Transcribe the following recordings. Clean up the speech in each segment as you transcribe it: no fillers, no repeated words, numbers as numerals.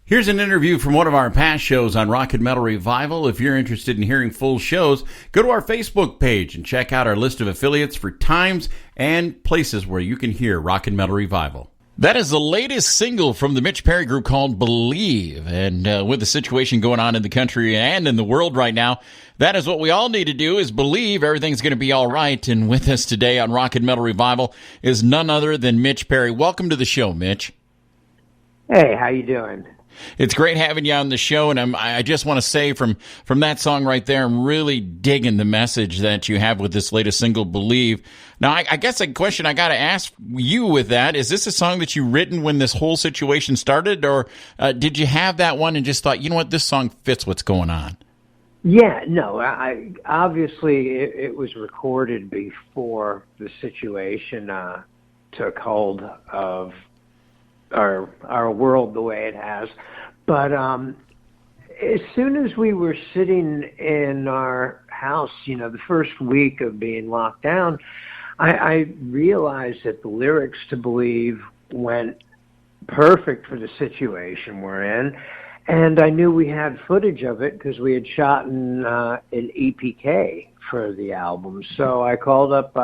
Here's an interview from one of our past shows on Rock and Metal Revival. If you're interested in hearing full shows, go to our Facebook page and check out our list of affiliates for times and places where you can hear Rock and Metal Revival. That is the latest single from the Mitch Perry Group called Believe. And with the situation going on in the country and in the world right now, that is what we all need to do, is believe everything's going to be all right. And with us today on Rock and Metal Revival is none other than Mitch Perry. Welcome to the show, Mitch. Hey, how you doing? It's great having you on the show, and I just want to say from that song right there, I'm really digging the message that you have with this latest single, Believe. Now, I guess a question I got to ask you with that, is this a song that you written when this whole situation started, or did you have that one and just thought, you know what, this song fits what's going on? Yeah, no, obviously it was recorded before the situation took hold of our world the way it has. But as soon as we were sitting in our house, the first week of being locked down, I realized that the lyrics to Believe went perfect for the situation we're in. And I knew we had footage of it because we had shot an EPK for the album. So I called up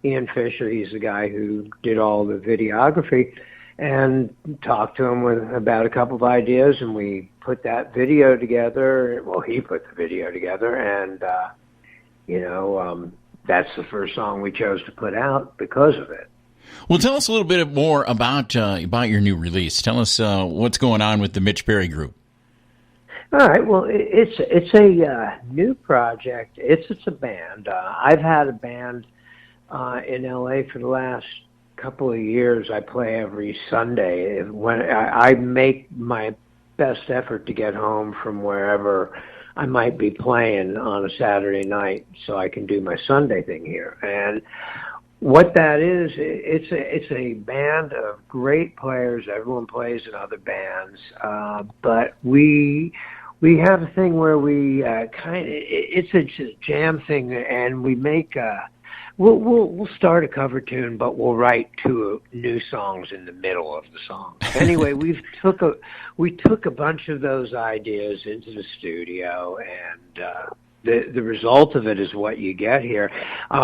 Ian Fisher. He's the guy who did all the videography, and talked to him about a couple of ideas, and we put that video together. Well, he put the video together, and that's the first song we chose to put out because of it. Well, tell us a little bit more about your new release. Tell us what's going on with the Mitch Perry Group. All right. Well, it's a new project. It's a band. I've had a band in LA for the last couple of years. I play every Sunday. When I make my best effort to get home from wherever I might be playing on a Saturday night so I can do my Sunday thing here. And what that is, it's a band of great players. Everyone plays in other bands, but we have a thing where we it's a jam thing, and we make we'll start a cover tune, but we'll write two new songs in the middle of the song. Anyway, we took a bunch of those ideas into the studio, and the result of it is what you get here.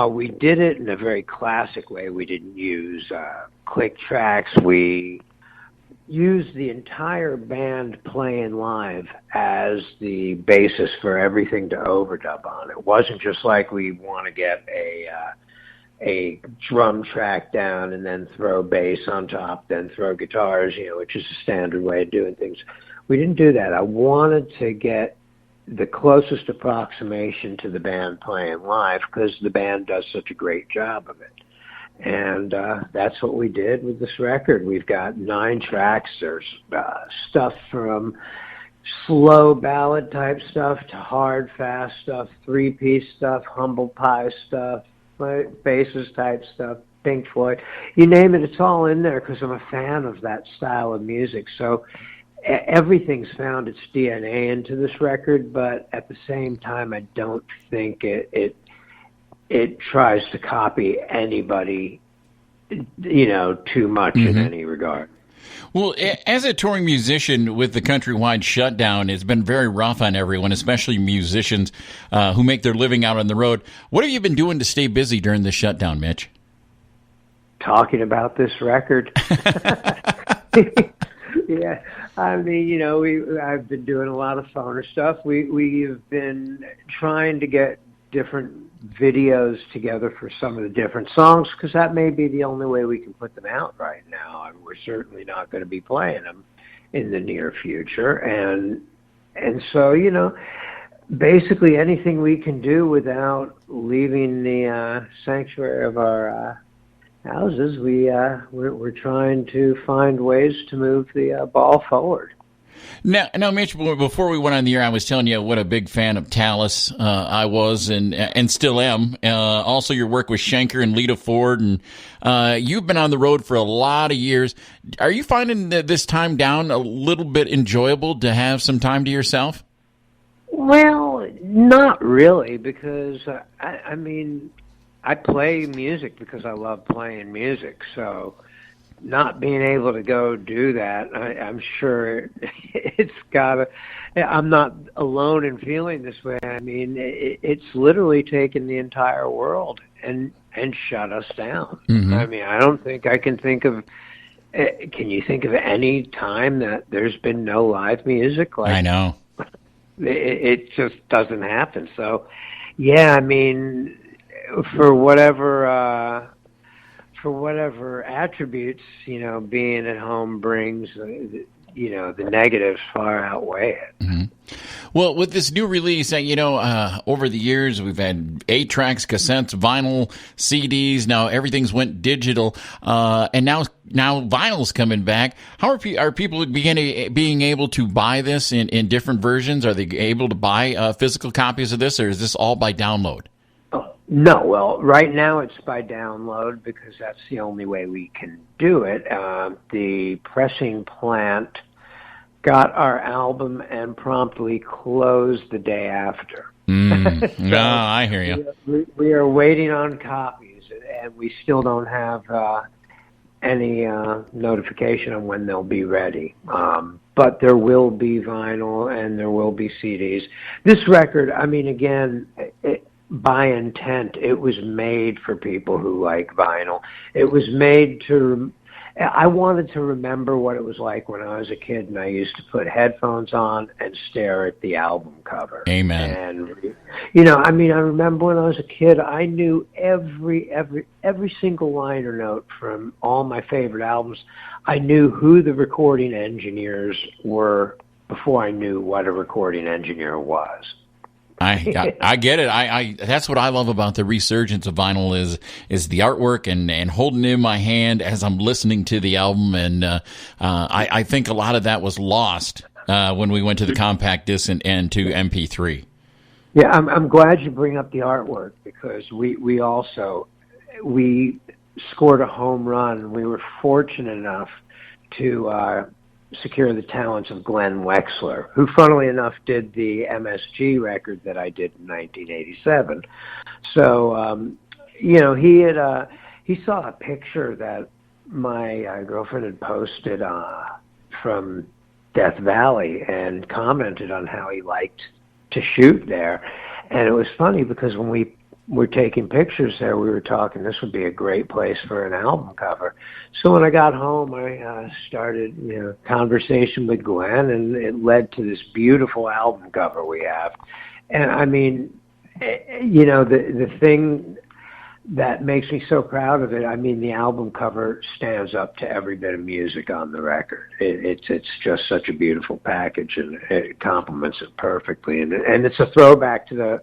We did it in a very classic way. We didn't use click tracks. We used the entire band playing live as the basis for everything to overdub on. It wasn't just like we want to get a drum track down and then throw bass on top, then throw guitars, which is a standard way of doing things. We didn't do that. I wanted to get the closest approximation to the band playing live because the band does such a great job of it. And that's what we did with this record. We've got 9 tracks. There's stuff from slow ballad type stuff to hard, fast stuff, 3-piece stuff, humble pie stuff, bassist type stuff, Pink Floyd. You name it, it's all in there because I'm a fan of that style of music. So everything's found its DNA into this record, but at the same time, I don't think it tries to copy anybody, too much in any regard. Well, as a touring musician with the countrywide shutdown, it's been very rough on everyone, especially musicians who make their living out on the road. What have you been doing to stay busy during this shutdown, Mitch? Talking about this record. Yeah, I mean, I've been doing a lot of phoner stuff. We've been trying to get different videos together for some of the different songs because that may be the only way we can put them out right now. I mean, we're certainly not going to be playing them in the near future, and so basically anything we can do without leaving the sanctuary of our houses, we're trying to find ways to move the ball forward. Now, Mitch, before we went on the air, I was telling you what a big fan of Tallis I was and still am. Also, your work with Schenker and Lita Ford, and you've been on the road for a lot of years. Are you finding that this time down a little bit enjoyable to have some time to yourself? Well, not really, because, I mean, I play music because I love playing music, so not being able to go do that, I'm sure it's gotta. I'm not alone in feeling this way. I mean, it's literally taken the entire world and shut us down. Mm-hmm. I mean, I don't think I can think of. Can you think of any time that there's been no live music? I know. It just doesn't happen. So, yeah, I mean, for whatever attributes, being at home brings, the negatives far outweigh it. Mm-hmm. Well, with this new release, over the years, we've had 8 tracks, cassettes, vinyl, CDs. Now everything's went digital, and now vinyl's coming back. How are people being able to buy this in different versions? Are they able to buy physical copies of this, or is this all by download? No, well, right now it's by download because that's the only way we can do it. The pressing plant got our album and promptly closed the day after. No, I hear you. We are waiting on copies, and we still don't have any notification on when they'll be ready. But there will be vinyl and there will be CDs. This record, I mean, again, by intent, it was made for people who like vinyl. It was made I wanted to remember what it was like when I was a kid and I used to put headphones on and stare at the album cover. Amen. And, I remember when I was a kid, I knew every single liner note from all my favorite albums. I knew who the recording engineers were before I knew what a recording engineer was. I get it. I that's what I love about the resurgence of vinyl is the artwork and holding it in my hand as I'm listening to the album, and I think a lot of that was lost when we went to the compact disc and to MP3. Yeah, I'm glad you bring up the artwork because we scored a home run. We were fortunate enough to secure the talents of Glenn Wexler, who funnily enough did the MSG record that I did in 1987. So, he saw a picture that my girlfriend had posted from Death Valley and commented on how he liked to shoot there. And it was funny because when we were taking pictures there, we were talking this would be a great place for an album cover. So when I got home, I started conversation with Glenn, and it led to this beautiful album cover we have. And I mean, the thing that makes me so proud of it, I mean, the album cover stands up to every bit of music on the record. It's just such a beautiful package, and it complements it perfectly. And it's a throwback to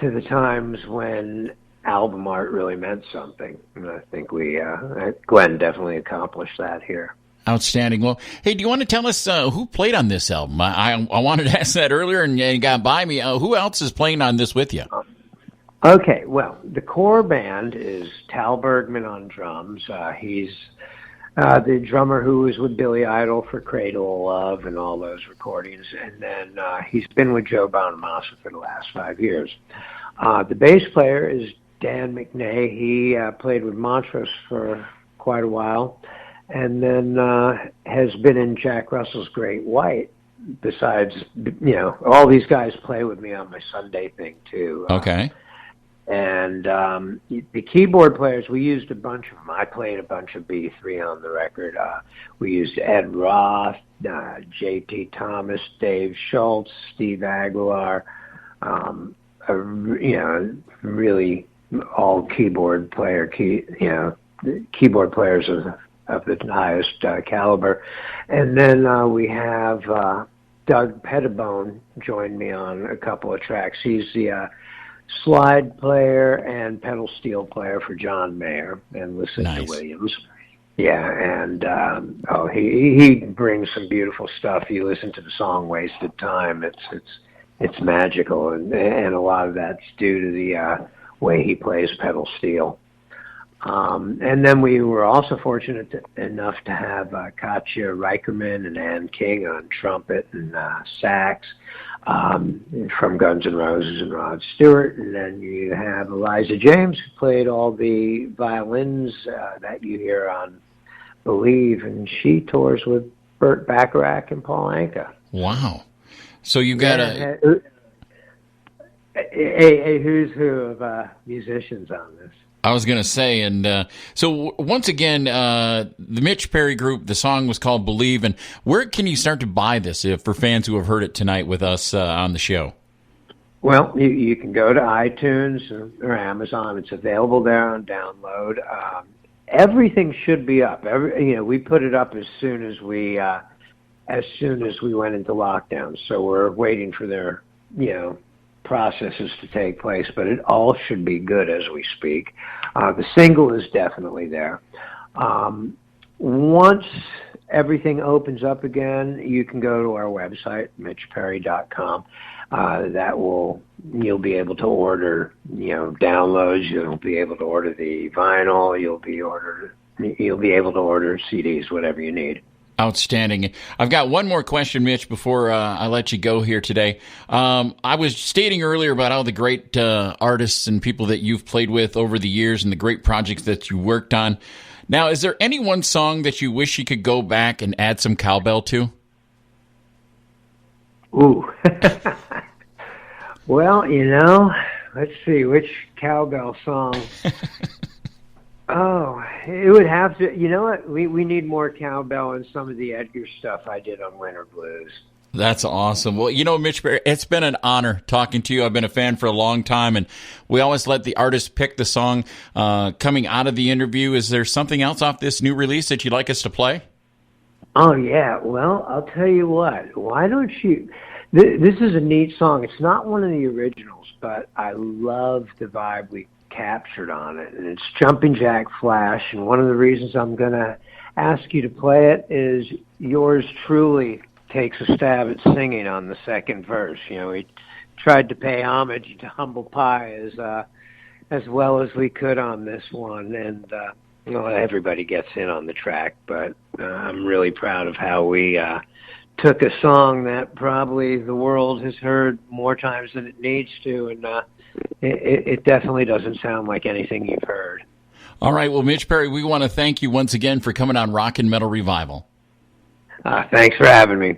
the times when album art really meant something. And I think Glenn definitely accomplished that here. Outstanding. Well, hey, do you want to tell us who played on this album? I wanted to ask that earlier and you got by me. Who else is playing on this with you? Okay, well, the core band is Tal Bergman on drums. He's the drummer who was with Billy Idol for Cradle of Love and all those recordings. And then he's been with Joe Bonamassa for the last 5 years. The bass player is Dan McNay. He played with Montrose for quite a while and then has been in Jack Russell's Great White. Besides, all these guys play with me on my Sunday thing, too. Okay. And the keyboard players, we used a bunch of them. I played a bunch of B3 on the record. We used Ed Roth, J.T. Thomas, Dave Schultz, Steve Aguilar, really all keyboard players of the highest caliber. And then we have Doug Pettibone joined me on a couple of tracks. He's the slide player and pedal steel player for John Mayer and Lucinda Williams. Yeah, and he brings some beautiful stuff. You listen to the song "Wasted Time"; it's magical, and a lot of that's due to the way he plays pedal steel. And then we were also fortunate enough to have Katja Reicherman and Ann King on trumpet and sax from Guns N' Roses and Rod Stewart. And then you have Eliza James, who played all the violins that you hear on Believe, and she tours with Burt Bacharach and Paul Anka. Wow. So you got a who's who of musicians on this. I was going to say, and so once again, the Mitch Perry Group, the song was called Believe, and where can you start to buy this for fans who have heard it tonight with us on the show? Well, you can go to iTunes or Amazon. It's available there on download. Everything should be up. We put it up as soon as we went into lockdown. So we're waiting for their, processes to take place, but it all should be good as we speak. The single is definitely there. Once everything opens up again, you can go to our website, Mitch-Perry.com. You'll be able to order, downloads. You'll be able to order the vinyl. You'll be able to order CDs, whatever you need. Outstanding. I've got one more question, Mitch, before I let you go here today. I was stating earlier about all the great artists and people that you've played with over the years and the great projects that you worked on. Now, is there any one song that you wish you could go back and add some cowbell to? Ooh. Well, let's see, which cowbell song? Oh, it would have to, you know what? We need more cowbell in some of the Edgar stuff I did on Winter Blues. That's awesome. Well, Mitch Perry, it's been an honor talking to you. I've been a fan for a long time, and we always let the artist pick the song coming out of the interview. Is there something else off this new release that you'd like us to play? Oh, yeah. Well, I'll tell you what. Why don't you... This is a neat song. It's not one of the originals, but I love the vibe we captured on it, and it's Jumping Jack Flash, and one of the reasons I'm going to ask you to play it is yours truly takes a stab at singing on the second verse. We tried to pay homage to Humble Pie as well as we could on this one, and everybody gets in on the track, but I'm really proud of how we took a song that probably the world has heard more times than it needs to, and it definitely doesn't sound like anything you've heard. All right. Well, Mitch Perry, we want to thank you once again for coming on Rock and Metal Revival. Thanks for having me.